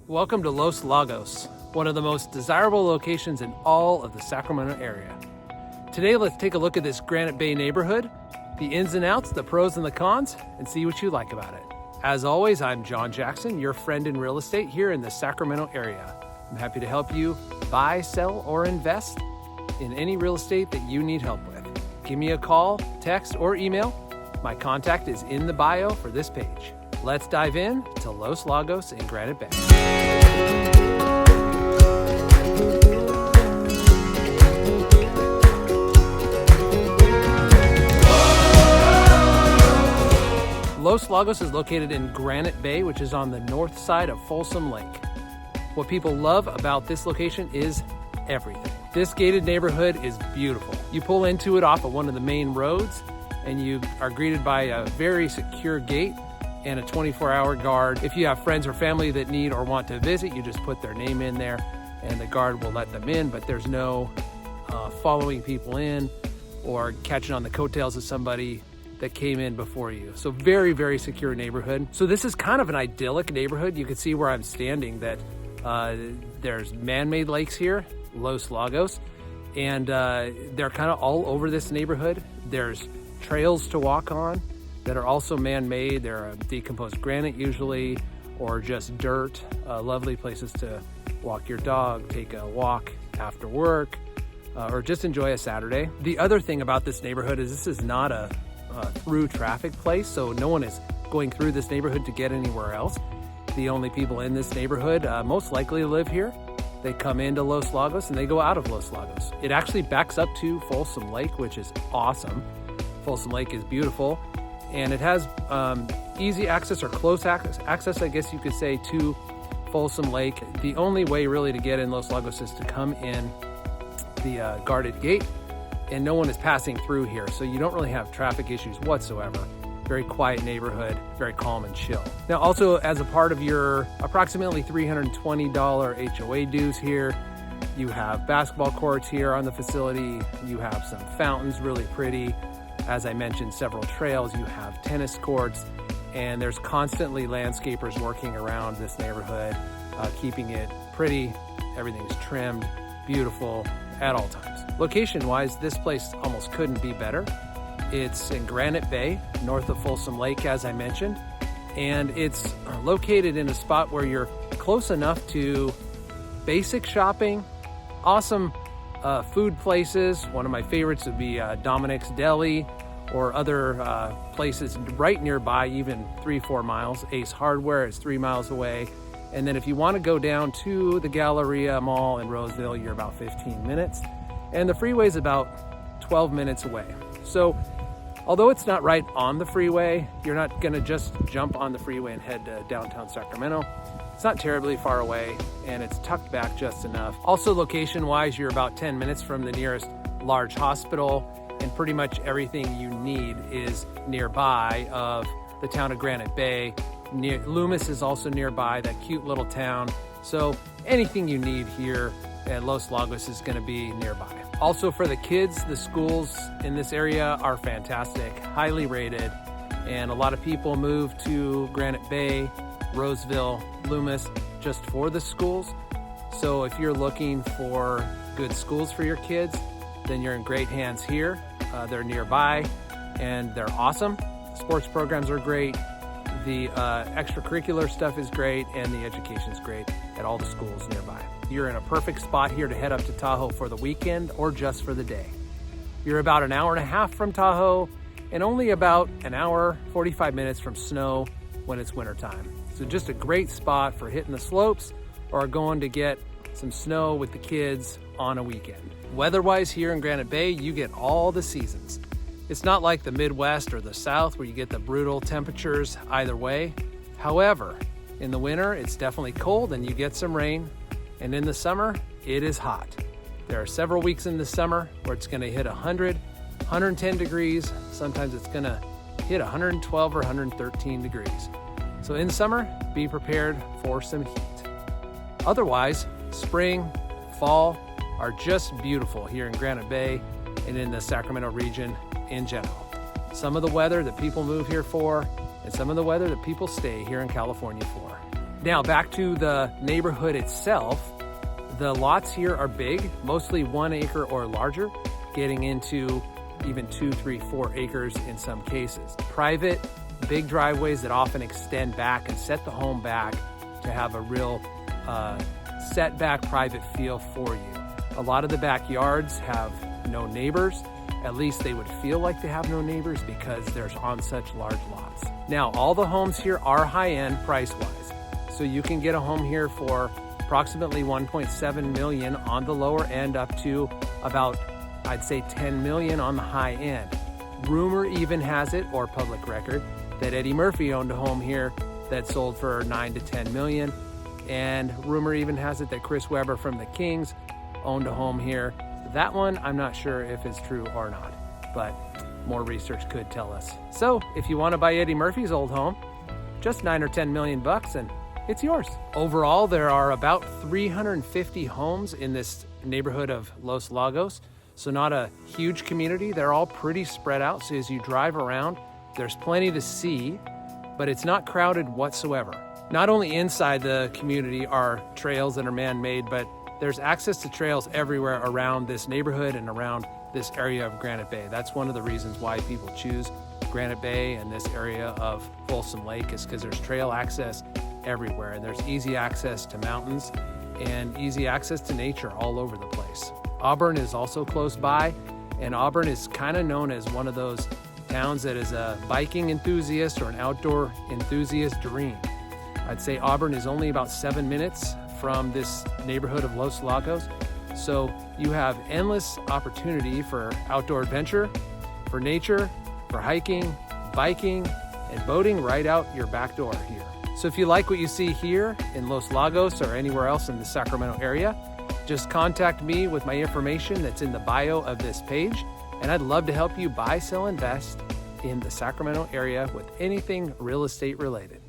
Welcome to Los Lagos, one of the most desirable locations in all of the Sacramento area. Today, let's take a look at this Granite Bay neighborhood, the ins and outs, the pros and the cons, and see what you like about it. As always, I'm John Jackson, your friend in real estate here in the Sacramento area. I'm happy to help you buy, sell, or invest in any real estate that you need help with. Give me a call, text, or email. My contact is in the bio for this page. Let's dive in to Los Lagos in Granite Bay. Los Lagos is located in Granite Bay, which is on the north side of Folsom Lake. What people love about this location is everything. This gated neighborhood is beautiful. You pull into it off of one of the main roads and you are greeted by a very secure gate and a 24-hour guard. If you have friends or family that need or want to visit, you just put their name in there and the guard will let them in, but there's no following people in or catching on the coattails of somebody that came in before you. So very, very secure neighborhood. So this is kind of an idyllic neighborhood. You can see where I'm standing that there's man-made lakes here, Los Lagos, and they're kind of all over this neighborhood. There's trails to walk on that are also man-made. They're decomposed granite usually, or just dirt. Lovely places to walk your dog, take a walk after work, or just enjoy a Saturday. The other thing about this neighborhood is this is not a through traffic place, so no one is going through this neighborhood to get anywhere else. The only people in this neighborhood most likely live here. They come into Los Lagos and they go out of Los Lagos. It actually backs up to Folsom Lake, which is awesome. Folsom Lake is beautiful, and it has easy access or close access, I guess you could say, to Folsom Lake. The only way really to get in Los Lagos is to come in the guarded gate, and no one is passing through here, so you don't really have traffic issues whatsoever. Very quiet neighborhood, very calm and chill. Now, also as a part of your approximately $320 HOA dues here, you have basketball courts here on the facility. You have some fountains, really pretty. As I mentioned, several trails. You have tennis courts, and there's constantly landscapers working around this neighborhood, keeping it pretty. Everything is trimmed, beautiful at all times. Location-wise, this place almost couldn't be better. It's in Granite Bay, north of Folsom Lake, as I mentioned, and it's located in a spot where you're close enough to basic shopping, awesome food places. One of my favorites would be Dominic's Deli, or other places right nearby, even 3-4 miles. Ace Hardware is 3 miles away. And then if you want to go down to the Galleria Mall in Roseville, you're about 15 minutes. And the freeway is about 12 minutes away. So although it's not right on the freeway, you're not going to just jump on the freeway and head to downtown Sacramento. It's not terribly far away, and it's tucked back just enough. Also, location-wise, you're about 10 minutes from the nearest large hospital, and pretty much everything you need is nearby of the town of Granite Bay. Loomis is also nearby, that cute little town. So anything you need here at Los Lagos is going to be nearby. Also, for the kids, the schools in this area are fantastic, highly rated, and a lot of people move to Granite Bay, Roseville, Loomis just for the schools. So if you're looking for good schools for your kids, then you're in great hands here. They're nearby and they're awesome. Sports programs are great. The extracurricular stuff is great, and the education is great at all the schools nearby. You're in a perfect spot here to head up to Tahoe for the weekend or just for the day. You're about an hour and a half from Tahoe and only about an hour, 45 minutes from snow when it's wintertime. So just a great spot for hitting the slopes or going to get some snow with the kids on a weekend. Weather-wise here in Granite Bay, you get all the seasons. It's not like the Midwest or the South where you get the brutal temperatures either way. However, in the winter, it's definitely cold and you get some rain. And in the summer, it is hot. There are several weeks in the summer where it's gonna hit 100, 110 degrees. Sometimes it's gonna hit 112 or 113 degrees. So in summer, be prepared for some heat. Otherwise, spring, fall are just beautiful here in Granite Bay and in the Sacramento region in general. Some of the weather that people move here for, and some of the weather that people stay here in California for. Now back to the neighborhood itself. The lots here are big, mostly 1 acre or larger, getting into even 2, 3, 4 acres in some cases. Private, big driveways that often extend back and set the home back to have a real setback private feel for you. A lot of the backyards have no neighbors. At least they would feel like they have no neighbors because they're on such large lots. Now, all the homes here are high-end price-wise. So you can get a home here for approximately 1.7 million on the lower end up to about, I'd say 10 million on the high end. Rumor even has it, or public record, that Eddie Murphy owned a home here that sold for 9 to 10 million. And rumor even has it that Chris Webber from the Kings owned a home here. That one, I'm not sure if it's true or not, but more research could tell us. So if you want to buy Eddie Murphy's old home, just 9 or 10 million bucks and it's yours. Overall, there are about 350 homes in this neighborhood of Los Lagos. So not a huge community. They're all pretty spread out. So as you drive around, there's plenty to see, but it's not crowded whatsoever. Not only inside the community are trails that are man-made, but there's access to trails everywhere around this neighborhood and around this area of Granite Bay. That's one of the reasons why people choose Granite Bay and this area of Folsom Lake, is because there's trail access everywhere, and there's easy access to mountains and easy access to nature all over the place. Auburn is also close by, and Auburn is kind of known as one of those towns that is a biking enthusiast or an outdoor enthusiast dream. I'd say Auburn is only about 7 minutes from this neighborhood of Los Lagos. So you have endless opportunity for outdoor adventure, for nature, for hiking, biking, and boating right out your back door here. So if you like what you see here in Los Lagos or anywhere else in the Sacramento area, just contact me with my information that's in the bio of this page, and I'd love to help you buy, sell, invest in the Sacramento area with anything real estate related.